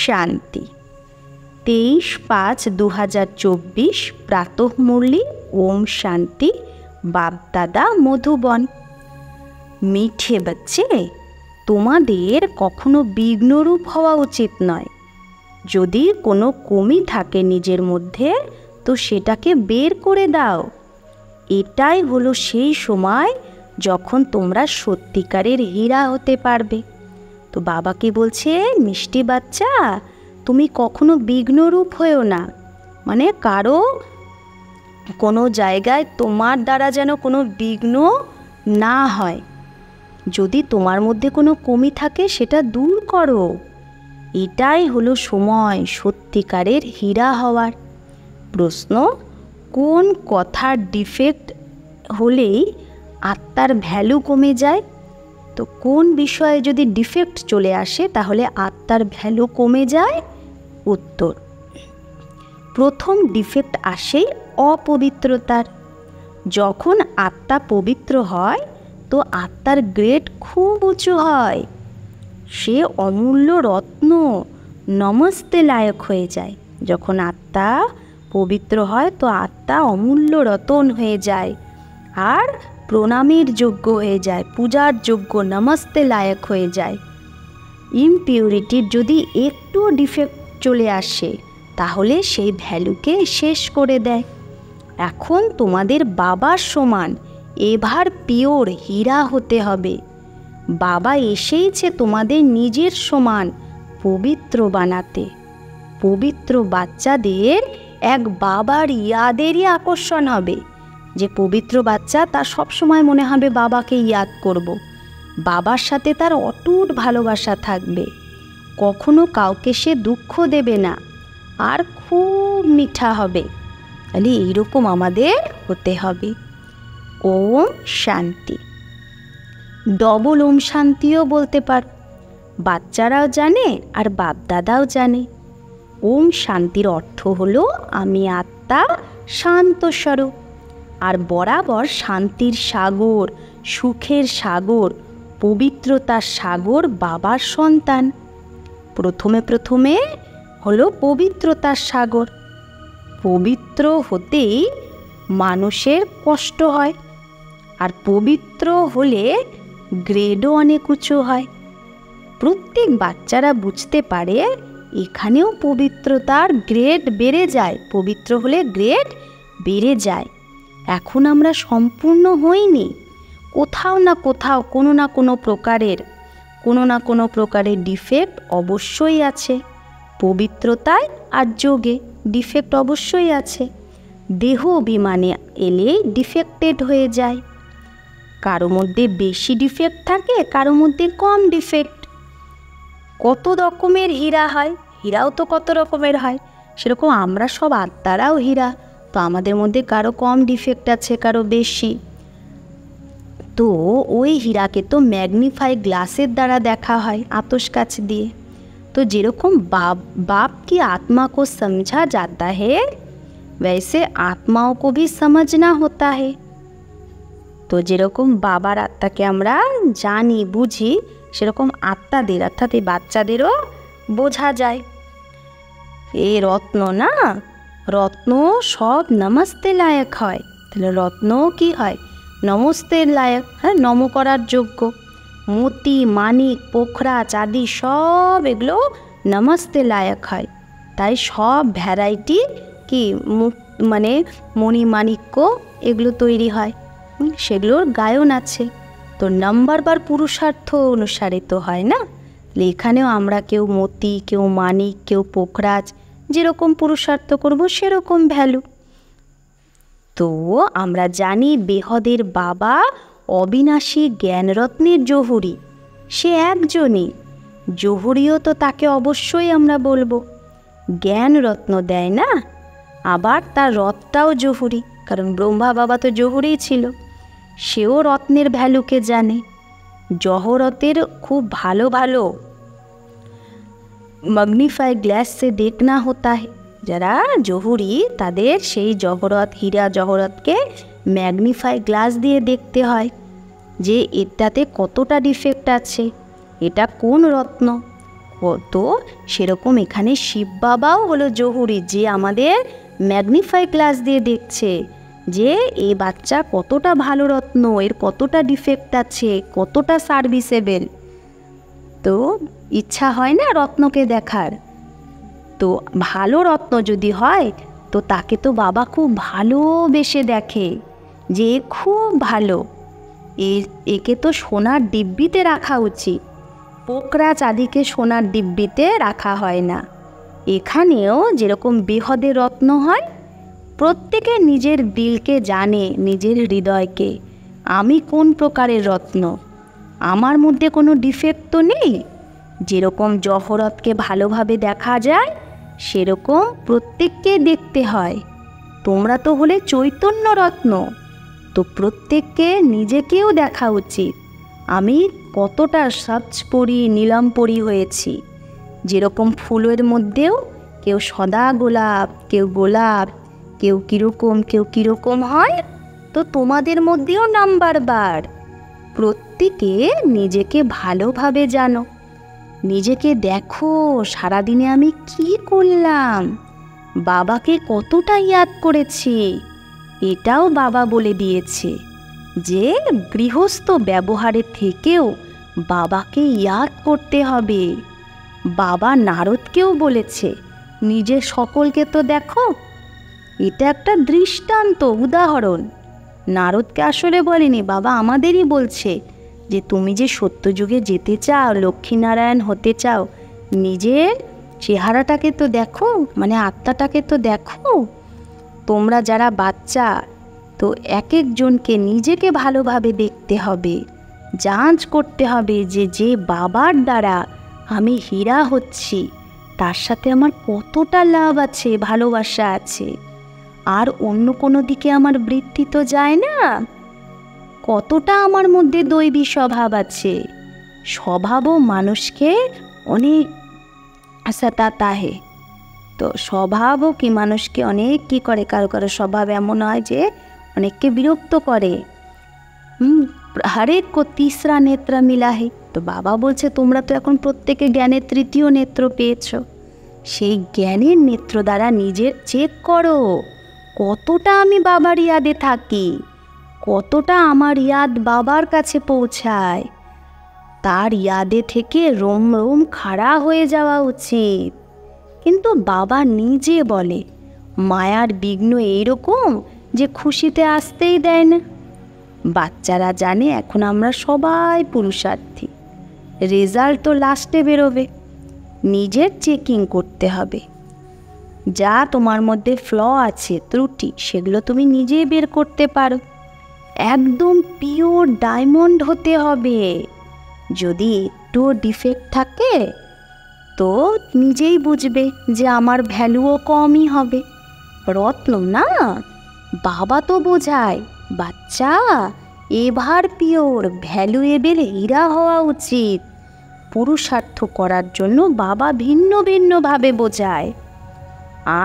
শান্তি। 23/5/2024 প্রাতঃ মুরলি। ওম শান্তি। বাপ দাদা মধুবন। মিঠে বাচ্চে, তোমাদের কখনো বিঘ্নরূপ হওয়া উচিত নয়। যদি কোনো কমি থাকে নিজের মধ্যে তো সেটাকে বের করে দাও। এটাই হলো সেই সময় যখন তোমরা সত্যিকারের হীরা হতে পারবে। তো বাবাকে বলছে, মিষ্টি বাচ্চা, তুমি কখনো বিঘ্নরূপ হয়েও না। মানে কারো কোনো জায়গায় তোমার দ্বারা যেন কোনো বিঘ্ন না হয়। যদি তোমার মধ্যে কোনো কমি থাকে সেটা দূর করো। এটাই হলো সময় সত্যিকারের হীরা হওয়ার। প্রশ্ন, কোন কথার ডিফেক্ট হলেই আত্মার ভ্যালু কমে যায়? তো কোন বিষয়ে যদি ডিফেক্ট চলে আসে তাহলে আত্মার ভ্যালু কমে যায়? উত্তর, প্রথম ডিফেক্ট আসে অপবিত্রতার। যখন আত্মা পবিত্র হয় তো আত্মার গ্রেড খুব উঁচু হয়। সে অমূল্য রত্ন নমস্তে লায়ক হয়ে যায়। যখন আত্মা পবিত্র হয় তো আত্মা অমূল্য রতন হয়ে যায় আর প্রণামের যোগ্য হয়ে যায়, পূজার যোগ্য, নমস্তে লায়ক হয়ে যায়। ইমপিউরিটির যদি একটু ডিফেক্ট চলে আসে তাহলে সেই ভ্যালুকে শেষ করে দেয়। এখন তোমাদের বাবার সমান এভার পিওর হীরা হতে হবে। বাবা এসেইছে তোমাদের নিজের সমান পবিত্র বানাতে। পবিত্র বাচ্চাদের এক বাবার ইয়াদেরই আকর্ষণ হবে। যে পবিত্র বাচ্চা তার সবসময় মনে হবে বাবাকে ইয়াদ করব। বাবার সাথে তার অটুট ভালোবাসা থাকবে। কখনো কাউকে সে দুঃখ দেবে না আর খুব মিঠা হবে। তাহলে এইরকম আমাদের হতে হবে। ওম শান্তি। ডবল ওম শান্তিও বলতে পার। বাচ্চারাও জানে আর বাপ দাদাও জানে। ওম শান্তির অর্থ হলো আমি আত্মা শান্ত স্বরূপ আর বরাবর শান্তির সাগর, সুখের সাগর, পবিত্রতার সাগর বাবার সন্তান। প্রথমে হলো পবিত্রতার সাগর। পবিত্র হতেই মানুষের কষ্ট হয় আর পবিত্র হলে গ্রেডও অনেক উঁচু হয়। প্রত্যেক বাচ্চারা বুঝতে পারে এখানেও পবিত্রতার গ্রেড বেড়ে যায়। পবিত্র হলে গ্রেড বেড়ে যায়। এখন আমরা সম্পূর্ণ হইনি। কোথাও না কোথাও কোনো না কোনো প্রকারের ডিফেক্ট অবশ্যই আছে। পবিত্রতায় আর যোগে ডিফেক্ট অবশ্যই আছে। দেহ অভিমানে এলে ডিফেক্টেড হয়ে যায়। কারো মধ্যে বেশি ডিফেক্ট থাকে, কারো মধ্যে কম ডিফেক্ট। কত রকমের হীরা হয়, হীরাও তো কত রকমের হয়। সেরকম আমরা সব আত্মারাও হীরা। তো আমাদের মধ্যে কারো কম ডিফেক্ট আছে, কারো বেশি। তো ওই হীরাকে তো ম্যাগনিফাই গ্লাসের দ্বারা দেখা হয়, আতশ কাচ দিয়ে। तो जेरकम बाप की आत्मा को समझा जाता है वैसे आत्माओं को भी समझना होता है। तो जेरकम बाबार आत्माके आमरा जानी बुझी सेरकम आत्मादेर अर्थात এই বাচ্চাদেরও বোঝা যায়। এই রত্ন না, রত্ন সব নমস্তে লায়ক হয়। তাহলে রত্ন কি হয়? নমস্তের লায়ক, হ্যাঁ, নম করার যোগ্য। मोती मानिक पोखराज आदि सब एगुलो नमस्ते लायक है। ताई सब भैराइटी कि माने मणिमाणिक्य एगुलो तैरी है, सेगुलोर गायन आछे। तो नम्बर बार पुरुषार्थ अनुसारे तो है ना। एखानेও আমরা কেউ मोती केउ मानिक केउ पोखराज जेरकम पुरुषार्थ करब सेरकम भ्यालु। तो আমরা জানি বেহদের বাবা অবিনাশী জ্ঞানরত্নের জহুরি, সে একজনই। জহুরিও তো তাকে অবশ্যই আমরা বলবো। জ্ঞানরত্ন দেয় না, আবার তার রথটাও জহুরি, কারণ ব্রহ্মা বাবা তো জহুরিই ছিল। সেও রত্নের ভ্যালুকে জানে। জহরতের খুব ভালো ভালো ম্যাগনিফাই গ্লাস से देखना होता है। যারা জহুরি তাদের সেই জহরত, হীরা জহরতকে ম্যাগনিফাই গ্লাস দিয়ে দেখতে হয় যে এটাতে কতটা ডিফেক্ট আছে, এটা কোন রত্ন, তো সেরকম এখানে শিব বাবাও হলো জহুরি, যে আমাদের ম্যাগনিফাই গ্লাস দিয়ে দেখছে যে এই বাচ্চা কতটা ভালো রত্ন, এর কতটা ডিফেক্ট আছে, কতটা সার্ভিসেবল। তো ইচ্ছা হয় না রত্নকে দেখার। তো ভালো রত্ন যদি হয় তো তাকে তো বাবা খুব ভালোবেসে দেখে যে খুব ভালো, একে তো সোনার ডিব্বিতে রাখা উচিত, পোকরা চাঁদিকে সোনার ডিব্বিতে রাখা হয় না। এখানেও যেরকম বেহদের রত্ন হয়, প্রত্যেকে নিজের দিলকে জানে, নিজের হৃদয়কে, আমি কোন প্রকারের রত্ন, আমার মধ্যে কোনো ডিফেক্ট তো নেই। যেরকম জহরতকে ভালোভাবে দেখা যায় সেরকম প্রত্যেককে দেখতে হয়। তোমরা তো হলে চৈতন্য রত্ন, তো প্রত্যেককে নিজেকেও দেখা উচিত আমি কতটা সবজপরি নীলাম্বরী হয়েছি। যেরকম ফুলের মধ্যেও কেউ সদা গোলাপ, কেউ গোলাপ, কেউ কীরকম হয়, তো তোমাদের মধ্যেও নাম্বার বার। প্রত্যেকে নিজেকে ভালোভাবে জানো, নিজেকে দেখো সারাদিনে আমি কি করলাম, বাবাকে কতটা ইয়াদ করেছি। এটাও বাবা বলে দিয়েছে যে গৃহস্থ ব্যবহারের থেকেও বাবাকে ইয়াদ করতে হবে। বাবা নারদকেও বলেছে নিজের সকলকে তো দেখো। এটা একটা দৃষ্টান্ত, উদাহরণ। নারদকে আসলে বলেনি, বাবা আমাদেরই বলছে যে তুমি যে সত্যযুগে যেতে চাও, লক্ষ্মীনারায়ণ হতে চাও, নিজের চেহারাটাকে তো দেখো, মানে আত্মাটাকে তো দেখো। তোমরা যারা বাচ্চা, তো এক একজনকে নিজেকে ভালোভাবে দেখতে হবে, যাঞ্চ করতে হবে যে যে বাবার দ্বারা আমি হীরা হচ্ছি তার সাথে আমার কতটা লাভ আছে, ভালোবাসা আছে, আর অন্য কোনো দিকে আমার বৃত্তি তো যায় না, কতটা আমার মধ্যে দৈবী স্বভাব আছে। স্বভাবও মানুষকে অনেক সতাতা হে, তো স্বভাবও কি মানুষকে অনেক কি করে, কারো কারো স্বভাব এমন হয় যে অনেককে বিরক্ত করে। হরেক কো তিসরা নেত্র মিলা হে, তো বাবা বলছে তোমরা তো এখন প্রত্যেকে জ্ঞানের তৃতীয় নেত্র পেয়েছ, সেই জ্ঞানের নেত্র দ্বারা নিজের চেক করো কতটা আমি বাবার ইয়াদে থাকি, কতটা আমার ইয়াদ বাবার কাছে পৌঁছায়। তার ইয়াদে থেকে রোম রোম খাড়া হয়ে যাওয়া উচিত। কিন্তু বাবা নিজে বলে মায়ার বিঘ্ন এইরকম যে খুশিতে আসতেই দেয় না। বাচ্চারা জানে এখন আমরা সবাই পুরুষার্থী, রেজাল্ট তো লাস্টে বেরোবে, নিজের চেকিং করতে হবে। যা তোমার মধ্যে ফ্ল আছে, ত্রুটি, সেগুলো তুমি নিজেই বের করতে পারো। একদম পিওর ডায়মন্ড হতে হবে। যদি একটু ডিফেক্ট থাকে তো নিজেই বুঝবে যে আমার ভ্যালুও কমই হবে। রত্ন না, বাবা তো বোঝায় বাচ্চা এবার পিওর ভ্যালুয়েবল হীরা হওয়া উচিত। পুরুষার্থ করার জন্য বাবা ভিন্ন ভিন্নভাবে বোঝায়।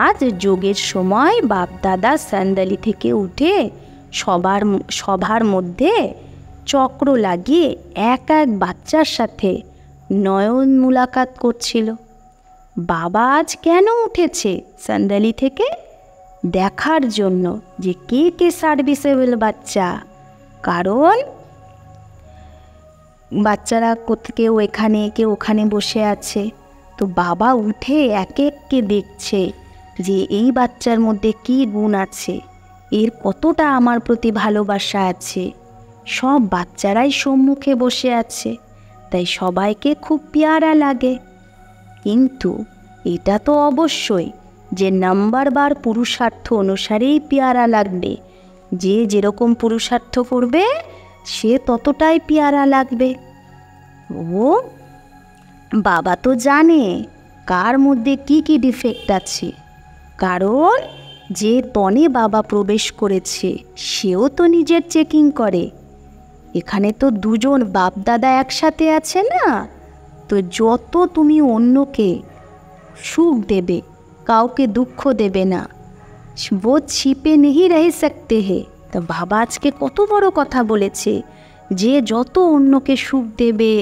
আজ যোগের সময় বাপদাদা স্যান্ডালি থেকে উঠে সবার মধ্যে চক্র লাগিয়ে এক এক বাচ্চার সাথে নয়ন মুলাকাত করছিল। বাবা আজ কেন উঠেছে স্যান্ডালি থেকে? দেখার জন্য যে কে কে সার্ভিসেবল বাচ্চা। কারণ বাচ্চারা কেউ এখানে কেউ ওখানে বসে আছে, তো বাবা উঠে এক এককে দেখছে যে এই বাচ্চার মধ্যে কি গুণ আছে, এর কতটা আমার প্রতি ভালোবাসা আছে। সব বাচ্চারাই সম্মুখে বসে আছে, তাই সবাইকে খুব পেয়ারা লাগে। কিন্তু এটা তো অবশ্যই যে নাম্বার বার পুরুষার্থ অনুসারেই পেয়ারা লাগবে। যে যেরকম পুরুষার্থ করবে সে ততটাই পেয়ারা লাগবে। ও বাবা তো জানে কার মধ্যে কি কি ডিফেক্ট আছে, কারণ যে তনে বাবা প্রবেশ করেছে সেও তো নিজের চেকিং করে। এখানে তো দুজন বাপ দাদা একসাথে আছে না, তো যত তুমি অন্যকে সুখ দেবে, কাউকে দুঃখ দেবে না, वो छिपे नहीं रह सकते हैं। তো বাবা আজকে কত বড় কথা বলেছে যে যত অন্যকে সুখ দেবে,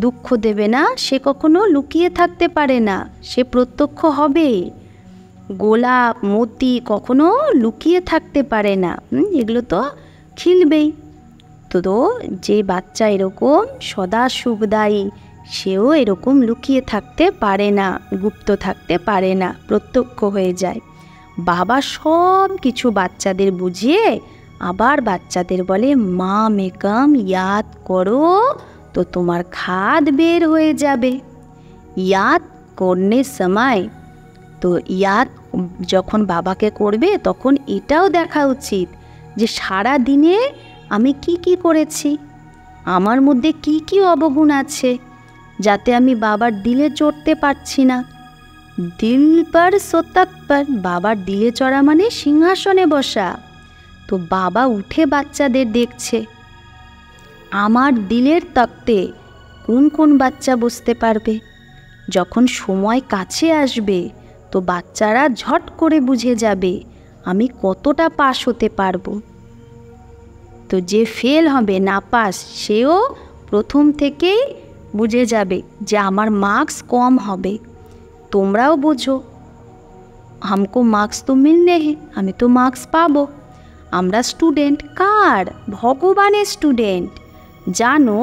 দুঃখ দেবে না, সে কখনো লুকিয়ে থাকতে পারে না, সে প্রত্যক্ষ হবে। গোলাপ মতি কখনো লুকিয়ে থাকতে পারে না, এগুলো তো খিলবেই। তো যে বাচ্চা এরকম সদা সুখদায়ী, সেও এরকম লুকিয়ে থাকতে পারে না, গুপ্ত থাকতে পারে না, প্রত্যক্ষ হয়ে যায়। বাবা সব কিছু বাচ্চাদের বুঝিয়ে আবার বাচ্চাদের বলে, মা মেকম ইয়াদ করো তো তোমার খাদ বের হয়ে যাবে। ইয়াদ করনে সময়, তো ইয়াদ যখন বাবাকে করবে তখন এটাও দেখা উচিত যে সারা দিনে আমি কি কি করেছি, আমার মধ্যে কি কি অবগুণ আছে, যাতে আমি বাবার দিলে চড়তে পারছি না। দিল পর সোতক পর, বাবার দিলে চড়া মানে সিংহাসনে বসা। তো বাবা উঠে বাচ্চাদের দেখছে, আমার দিলের তক্তে কোন কোন বাচ্চা বসতে পারবে। যখন সময় কাছে আসবে তো বাচ্চারা ঝট করে বুঝে যাবে আমি কতটা পাস হতে পারবো। তো যে ফেল হবে, না পাস, সেও প্রথম থেকেই বুঝে যাবে যে আমার মার্কস কম হবে। তোমরাও বোঝো, হামকো মার্কস তো মিলনে হে, আমি তো মার্কস পাবো। আমরা স্টুডেন্ট কার? ভগবানের স্টুডেন্ট। জানো,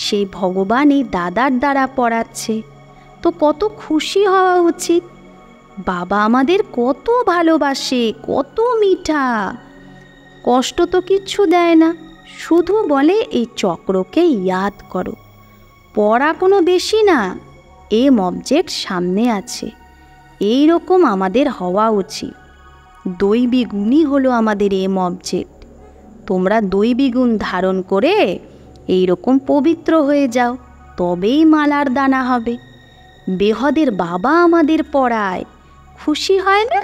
সেই ভগবান এই দাদার দ্বারা পড়াচ্ছে, তো কত খুশি হওয়া উচিত। বাবা আমাদের কত ভালোবাসে, কত মিঠা, কষ্ট তো কিচ্ছু দেয় না, শুধু বলে এই চক্রকে ইয়াদ করো। পড়া কোনো বেশি না, এম অবজেক্ট সামনে আছে, এই রকম আমাদের হওয়া উচিত। দৈবী গুণই হলো আমাদের এম অবজেক্ট। তোমরা দৈবী গুণ ধারণ করে এই রকম পবিত্র হয়ে যাও, তবেই মালার দানা হবে। বেহদের বাবা আমাদের পড়ায়, খুশি হয় না?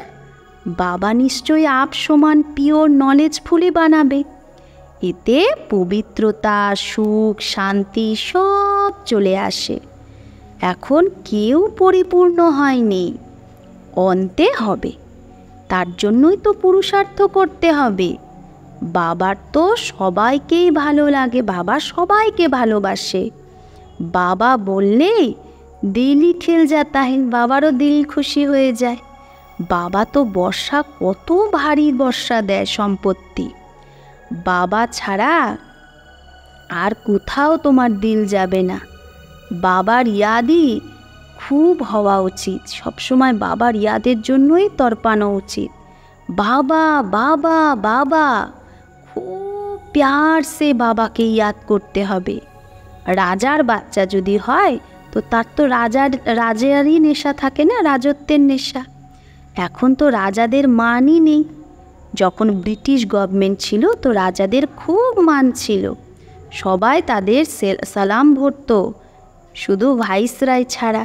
বাবা নিশ্চয়ই আপ সমান পিওর নলেজফুলি বানাবে। এতে পবিত্রতা, সুখ, শান্তি সব চলে আসে। এখন কেউ পরিপূর্ণ হয়নি, অন্তে হবে, তার জন্যই তো পুরুষার্থ করতে হবে। বাবার তো সবাইকেই ভালো লাগে, বাবা সবাইকে ভালোবাসে। বাবা বললেই দিলই খেল যাতা হে, বাবারও দিল খুশি হয়ে যায়। বাবা তো বর্ষা, কত ভারী বর্ষা দেয় সম্পত্তি। বাবা ছাড়া আর কোথাও তোমার দিল যাবে না। বাবার ইয়াদই খুব হওয়া উচিত, সবসময় বাবার ইয়াদের জন্যই তর্পানো উচিত। বাবা বাবা বাবা, খুব প্যার সে বাবাকে ইয়াদ করতে হবে। রাজার বাচ্চা যদি হয় তো তার তো রাজারই নেশা থাকে না, রাজত্বের নেশা। এখন তো রাজাদের মানই নেই। যখন ব্রিটিশ গভর্নমেন্ট ছিল তো রাজাদের খুব মান ছিল, সবাই তাদের সালাম ভরত, শুধু ভাইসরায় ছাড়া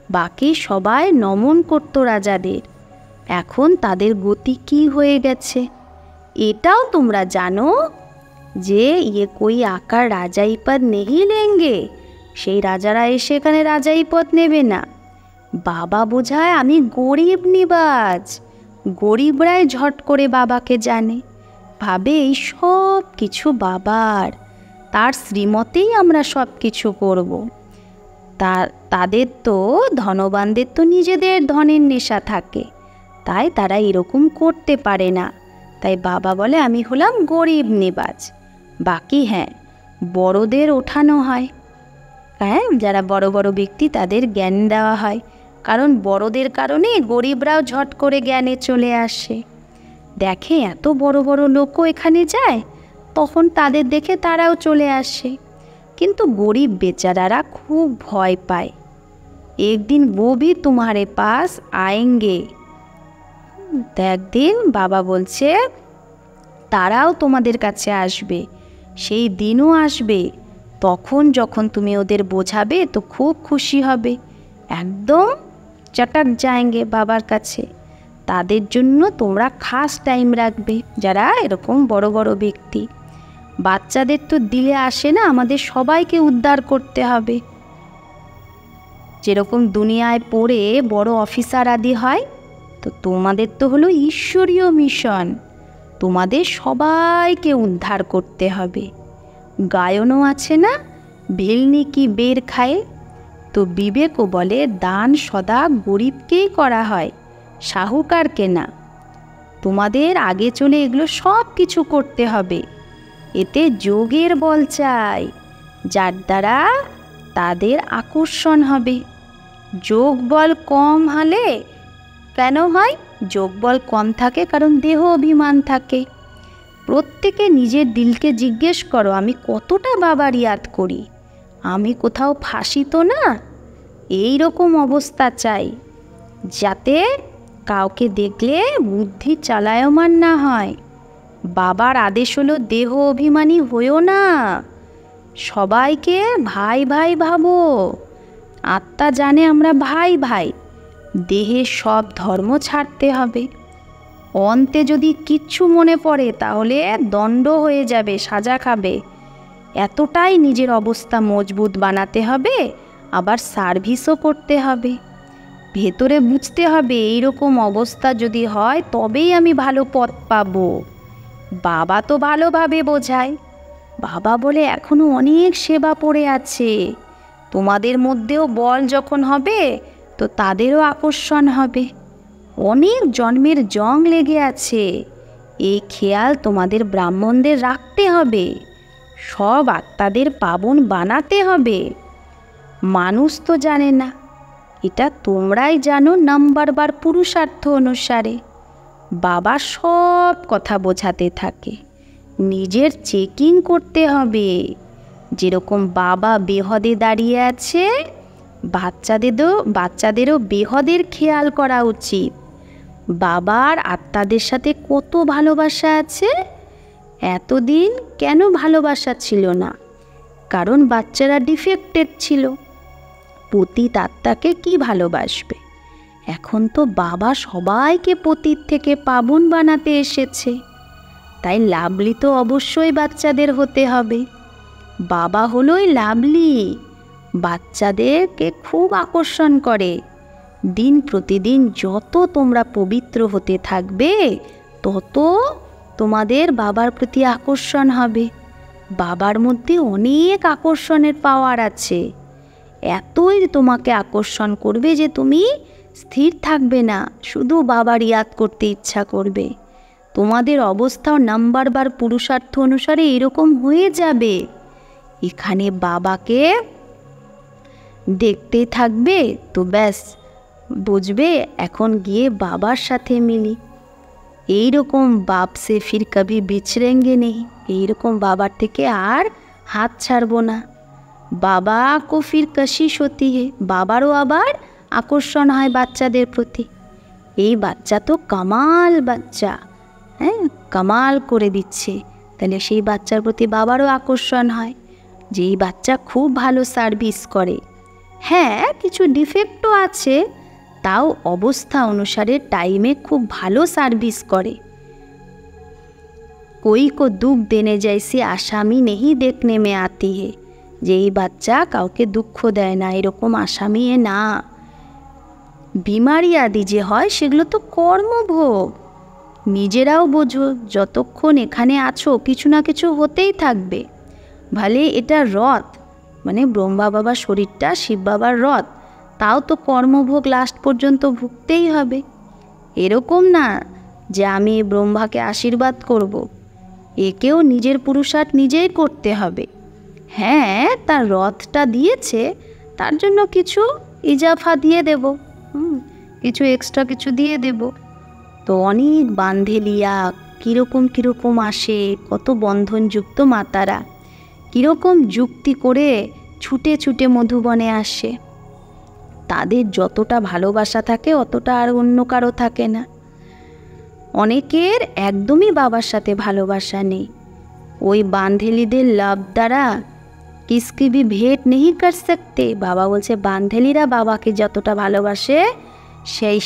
বাকি সবাই নমন করত রাজাদের। এখন তাদের গতি কি হয়ে গেছে এটাও তোমরা জানো যে ইয়ে কই আকার রাজাই পদ নেহি লেঙ্গে, সেই রাজারা এসে এখানে রাজাই পদ নেবে না। বাবা বোঝায় আমি গরিব নিবাজ, গরিবরাই ঝট করে বাবাকে জানে, ভাবে এই সব কিছু বাবার, তার শ্রীমতেই আমরা সব কিছু করব। তাদের তো ধনবানদের তো নিজেদের ধনের নেশা থাকে, তাই তারা এরকম করতে পারে না। তাই বাবা বলে আমি হলাম গরিব নিবাজ। বাকি হ্যাঁ, বড়দের ওঠানো হয়, হ্যাঁ, যারা বড় বড় ব্যক্তি তাদের জ্ঞান দেওয়া হয়, কারণ বড়দের কারণে গরিবরাও ঝট করে জ্ঞানে চলে আসে। দেখে এত বড় বড় লোকও এখানে যায়, তখন তাদের দেখে তারাও চলে আসে। কিন্তু গরিব বেচারারা খুব ভয় পায়, একদিন वो भी तुम्हारे पास आएंगे। একদিন বাবা বলছে তারাও তোমাদের কাছে আসবে, সেই দিনও আসবে, তখন যখন তুমি ওদের বোঝাবে তো খুব খুশি হবে, একদম চটক যাएंगे বাবার কাছে। তাদের জন্য তোমরা খাস টাইম রাখবে, যারা এরকম বড় বড় ব্যক্তি। বাচ্চাদের তো দিলে আসে না, আমাদের সবাইকে উদ্ধার করতে হবে। যেরকম দুনিয়ায় পড়ে বড় অফিসার আদি হয়, তো তোমাদের তো হলো ঈশ্বরীয় মিশন, তোমাদের সবাইকে উদ্ধার করতে হবে। গায়নও আছে না, ভিলনি কি বের খায়? তো বিবেকও বলে দান সদা গরিবকেই করা হয়, সাহুকারকে না। তোমাদের আগে চলে এগুলো সব কিছু করতে হবে। এতে যোগের বল চাই, যার দ্বারা তাদের আকর্ষণ হবে। যোগ বল কম হলে কেন হয়? যোগ বল কম থাকে কারণ দেহ অভিমান থাকে। প্রত্যেকে নিজের দিলকে জিজ্ঞেস করো, আমি কতটা বাবার ইয়াদ করি, আমি কোথাও ফাঁসি তো না? এই রকম অবস্থা চাই, যাতে কাউকে দেখলে বুদ্ধি চালায়মান না হয়। বাবার আদেশ হলো দেহ অভিমানী হইও না, সবাইকে ভাই ভাই ভাবো। আত্মা জানে আমরা ভাই ভাই, দেহে সব ধর্ম ছাড়তে হবে। অন্তে যদি কিচ্ছু মনে পড়ে তাহলে দণ্ড হয়ে যাবে, সাজা খাবে। এতটাই নিজের অবস্থা মজবুত বানাতে হবে, আবার সার্ভিসও করতে হবে। ভেতরে বুঝতে হবে এইরকম অবস্থা যদি হয় তবেই আমি ভালো পথ পাবো। বাবা তো ভালোভাবে বোঝায়, বাবা বলে এখনো অনেক সেবা পড়ে আছে। তোমাদের মধ্যেও বল যখন হবে তো তাদেরও আকর্ষণ হবে। অনেক জন্মের জং লেগে আছে, এই খেয়াল তোমাদের ব্রাহ্মণদের রাখতে হবে। সব আত্মাদের পাবন বানাতে হবে। মানুষ তো জানে না, এটা তোমরাই জানো নাম্বারবার পুরুষার্থ অনুসারে। বাবা সব কথা বোঝাতে থাকে, নিজের চেকিং করতে হবে। যেরকম বাবা বেহদে দাঁড়িয়ে আছে, বাচ্চাদেরও বেহদের খেয়াল করা উচিত। বাবার আত্মাদের সাথে কত ভালোবাসা আছে। এতদিন কেন ভালোবাসা ছিল না? কারণ বাচ্চারা ডিফেক্টেড ছিল। পতিত আত্মাকে কি ভালোবাসবে? এখন তো বাবা সবাইকে পতিত থেকে পাবন বানাতে এসেছে, তাই লাভলি তো অবশ্যই বাচ্চাদের হতে হবে। বাবা হলোই লাভলি, বাচ্চাদেরকে খুব আকর্ষণ করে। দিন প্রতিদিন যত তোমরা পবিত্র হতে থাকবে তত তোমাদের বাবার প্রতি আকর্ষণ হবে। বাবার মধ্যে অনেক আকর্ষণের পাওয়ার আছে, এতই তোমাকে আকর্ষণ করবে যে তুমি স্থির থাকবে না, শুধু বাবার ইয়াদ করতে ইচ্ছা করবে। তোমাদের অবস্থাও নাম্বারবার পুরুষার্থ অনুসারে এরকম হয়ে যাবে। এখানে বাবাকে দেখতে থাকবে তো ব্যাস বুঝবে এখন গিয়ে বাবার সাথে মিলি। এই রকম বাপ সে ফির কবি বিছড়েঙ্গে নেই, এইরকম বাবার থেকে আর হাত ছাড়বো না। বাবা কো ফির কশিশ হতি হে, বাবারও আবার আকর্ষণ হয় বাচ্চাদের প্রতি। এই বাচ্চা তো কামাল বাচ্চা, হ্যাঁ কামাল করে দিচ্ছে, তাহলে সেই বাচ্চার প্রতি বাবারও আকর্ষণ হয় যে এই বাচ্চা খুব ভালো সার্ভিস করে। হ্যাঁ কিছু ডিফেক্টও আছে, তাও অবস্থা অনুসারে টাইমে খুব ভালো সার্ভিস করে। कोई को दुख देने जैसी आसामी नहीं देखने में आती है, যে এই বাচ্চা কাউকে দুঃখ দেয় না এরকম আসামি না। বিমারি আদি যে হয় সেগুলো তো কর্মভোগ। নিজেরাও বোঝো, যতক্ষণ এখানে আছো কিছু না কিছু হতেই থাকবে। ভালে এটা রথ, মানে ব্রহ্মা বাবার শরীরটা শিব বাবার রথ, তাও তো কর্মভোগ লাস্ট পর্যন্ত ভুগতেই হবে। এরকম না যে আমি ব্রহ্মাকে আশীর্বাদ করব, একেও নিজের পুরুষার্থ নিজেই করতে হবে। হ্যাঁ তার রথটা দিয়েছে, তার জন্য কিছু ইজাফা দিয়ে দেব, কিছু এক্সট্রা কিছু দিয়ে দেব। তো অনেক বান্ধেলিয়া কীরকম কীরকম আসে, কত বন্ধনযুক্ত মাতারা কীরকম যুক্তি করে ছুটে ছুটে মধুবনে আসে। তাদের যতটা ভালোবাসা থাকে অতটা আর অন্য কারো থাকে না। অনেকের একদমই বাবার সাথে ভালোবাসা নেই। ওই বান্ধেলিদের লাভ দ্বারা কিসকি ভি ভেট নেই কর সকতে। বাবা বলছে বান্ধেলিরা বাবাকে যতটা ভালোবাসে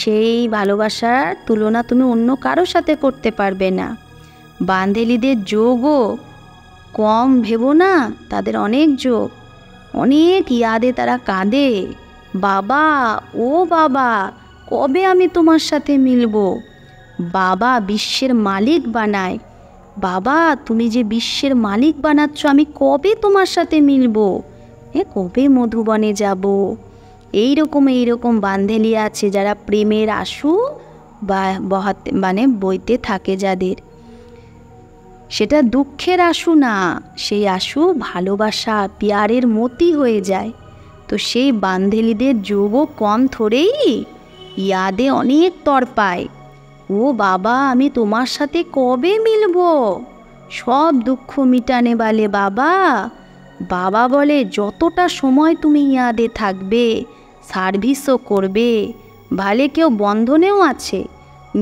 সেই ভালোবাসার তুলনা তুমি অন্য কারোর সাথে করতে পারবে না। বান্ধেলিদের যোগও কম ভেবো না, তাদের অনেক যোগ, অনেক ইয়াদে তারা কাঁদে, বাবা ও বাবা কবে আমি তোমার সাথে মিলবো। বাবা বিশ্বের মালিক বানায়, বাবা তুমি যে বিশ্বের মালিক বানাচ্ছ আমি কবে তোমার সাথে মিলবো। কবে মধুবনে যাব। এইরকম বান্ধেলি আছে যারা প্রেমের আশু বইতে থাকে যাদের, সেটা দুঃখের আশু না, সেই আশু ভালোবাসা প্যারের মতি হয়ে যায়। তো সেই বান্ধেলিদের যোগও কম থোড়েই ইয়াদে অনেক তড়পায়। ও বাবা, আমি তোমার সাথে কবে মিলবো, সব দুঃখ মিটানে বালে বাবা। বাবা বলে যতটা সময় তুমি ইয়াদে থাকবে, সার্ভিসও করবে। ভালে কেউ বন্ধনেও আছে,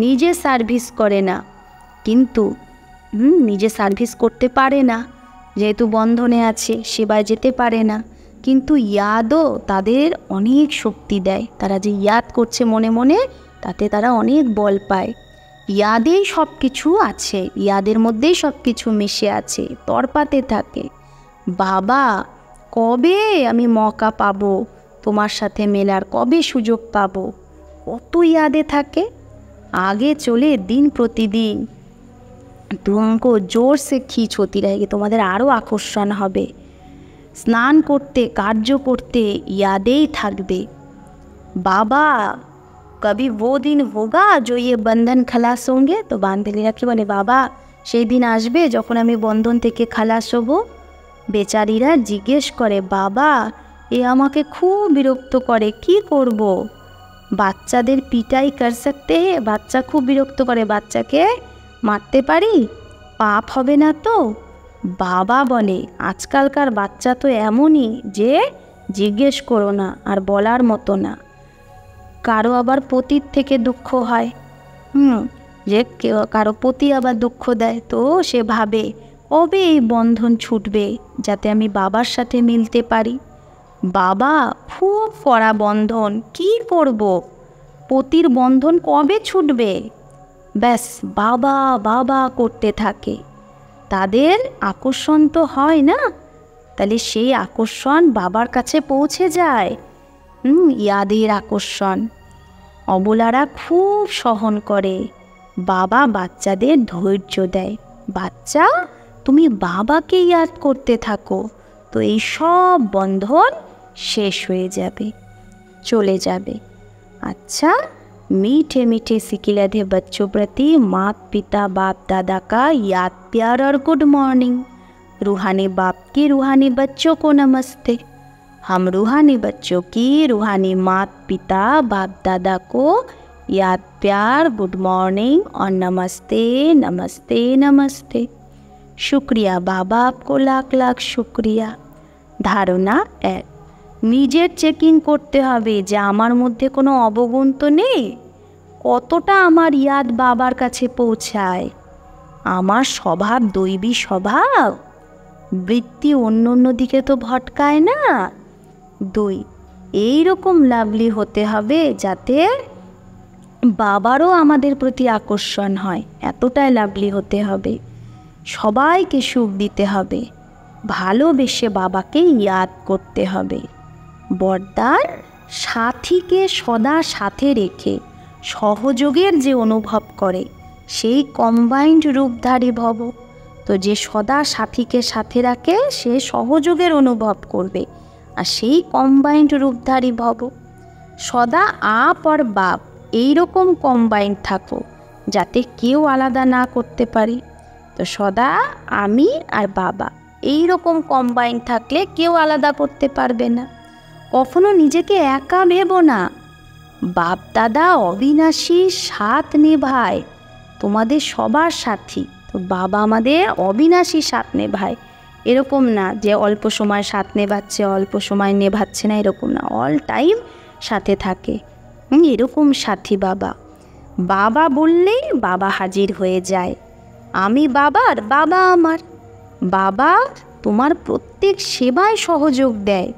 নিজে সার্ভিস করে না, কিন্তু নিজে সার্ভিস করতে পারে না, যেহেতু বন্ধনে আছে সেবায় যেতে পারে না। কিন্তু ইয়াদও তাদের অনেক শক্তি দেয়। তারা যে ইয়াদ করছে মনে মনে, তাতে তারা অনেক বল পায়। ইয়াদেই সব কিছু আছে, ইয়াদের মধ্যেই সব কিছু মিশে আছে, তড়পাতে থাকে। বাবা, কবে আমি মৌকা পাবো তোমার সাথে মেলার, কবে সুযোগ পাবো, কত ইয়াদে থাকে। আগে চলে दिन प्रतिदिन तुमको जोर से खींच होती रहेगी, তোমাদের আরও আকর্ষণ হবে। স্নান করতে, কার্য করতে ইয়াদেই থাকবে। বাবা, कभी वो दिन होगा जो ये बंधन खलास होंगे। तो বান্ধবীরা কি বলে, বাবা সেই দিন আসবে যখন আমি বন্ধন থেকে খালাস হব। বেচারিরা জিজ্ঞেস করে, বাবা এ আমাকে খুব বিরক্ত করে, কি করব। বাচ্চাদের পিটাই কর सकते हैं, বাচ্চা খুব বিরক্ত করে, বাচ্চাকে মারতে পারি, পাপ হবে না তো। বাবা বলে, আজকালকার বাচ্চা তো এমনই যে জিজ্ঞেস করো না, আর বলার মতো না। কারো আবার পতির থেকে দুঃখ হয়, যে কারো পতি আবার দুঃখ দেয়, তো সে ভাবে কবে এই বন্ধন ছুটবে যাতে আমি বাবার সাথে মিলতে পারি। বাবা খুব কড়া বন্ধন, কি করব, পতির বন্ধন কবে ছুটবে। ব্যাস বাবা বাবা করতে থাকে। তাদের আকর্ষণ তো হয় না, তাহলে সেই আকর্ষণ বাবার কাছে পৌঁছে যায়। ইয়াদের আকর্ষণ অবলারা খুব সহন করে। বাবা বাচ্চাদের ধৈর্য দেয়, বাচ্চা তুমি বাবাকে ইয়াদ করতে থাকো, তো এই সব বন্ধন শেষ হয়ে যাবে, চলে যাবে। अच्छा, मीठे मीठे सिकिलधे बच्चों प्रति माता पिता बाप दादा का याद प्यार और गुड मॉर्निंग। रूहानी बाप की रूहानी बच्चों को नमस्ते। हम रूहानी बच्चों की रूहानी माता पिता बाप दादा को याद प्यार गुड मॉर्निंग और नमस्ते नमस्ते नमस्ते। शुक्रिया बाबा, आपको लाख लाख शुक्रिया। धारणा 1, নিজের চেকিং করতে হবে যে আমার মধ্যে কোনো অবগুণ তো নেই, কতটা আমার ইয়াদ বাবার কাছে পৌঁছায়, আমার স্বভাব দৈবী স্বভাব, বৃত্তি অন্য অন্য দিকে তো ভটকায় না। 2, এইরকম লাভলি হতে হবে যাতে বাবারও আমাদের প্রতি আকর্ষণ হয়, এতটাই লাভলি হতে হবে। সবাইকে সুখ দিতে হবে, ভালোবেসে বাবাকে ইয়াদ করতে হবে। বরদান, সাথীকে সদা সাথে রেখে সহযোগের যে অনুভব করে সেই কম্বাইন্ড রূপধারী ভব। তো যে সদা সাথীকে সাথে রাখে সে সহযোগের অনুভব করবে, আর সেই কম্বাইন্ড রূপধারী ভব। সদা আপ আর বাপ এইরকম কম্বাইন্ড থাকো যাতে কেউ আলাদা না করতে পারি। তো সদা আমি আর বাবা এইরকম কম্বাইন্ড থাকলে কেউ আলাদা করতে পারবে না। কখনো নিজেকে একা ভেবো না, বাপ দাদা অবিনাশী সাথ নেভায়, তোমাদের সবার সাথী। তো বাবা আমাদের অবিনাশী সাথ নেভায়, এরকম না যে অল্প সময় সাথ নেভাচ্ছে অল্প সময় নেভাচ্ছে না, এরকম না, অল টাইম সাথে থাকে। এরকম সাথী বাবা। বাবা বললেই বাবা হাজির হয়ে যায়। আমি বাবার, বাবা আমার। বাবা তোমার প্রত্যেক সেবায় সহযোগ দেয়।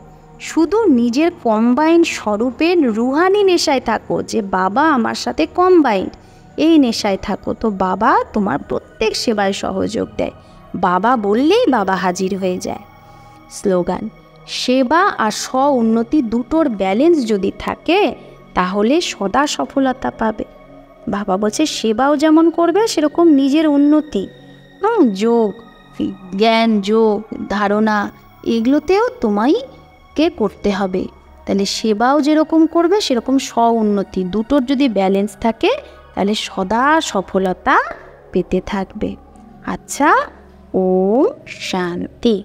শুধু নিজের কম্বাইন্ড স্বরূপের রুহানি নেশায় থাকো যে বাবা আমার সাথে কম্বাইন্ড, এই নেশায় থাকো, তো বাবা তোমার প্রত্যেক সেবায় সহযোগ দেয়। বাবা বললেই বাবা হাজির হয়ে যায়। স্লোগান, সেবা আর স্ব উন্নতি দুটোর ব্যালেন্স যদি থাকে তাহলে সদা সফলতা পাবে। বাবা বলছে সেবাও যেমন করবে সেরকম নিজের উন্নতি, যোগ জ্ঞান, যোগ ধারণা, এগুলোতেও তোমায় সৎকে করতে হবে। তাহলে সেবাও যেরকম করবে সেরকম স্ব-উন্নতি, দুটোর যদি ব্যালেন্স থাকে তাহলে সদা সফলতা পেতে থাকবে। আচ্ছা, ওম শান্তি।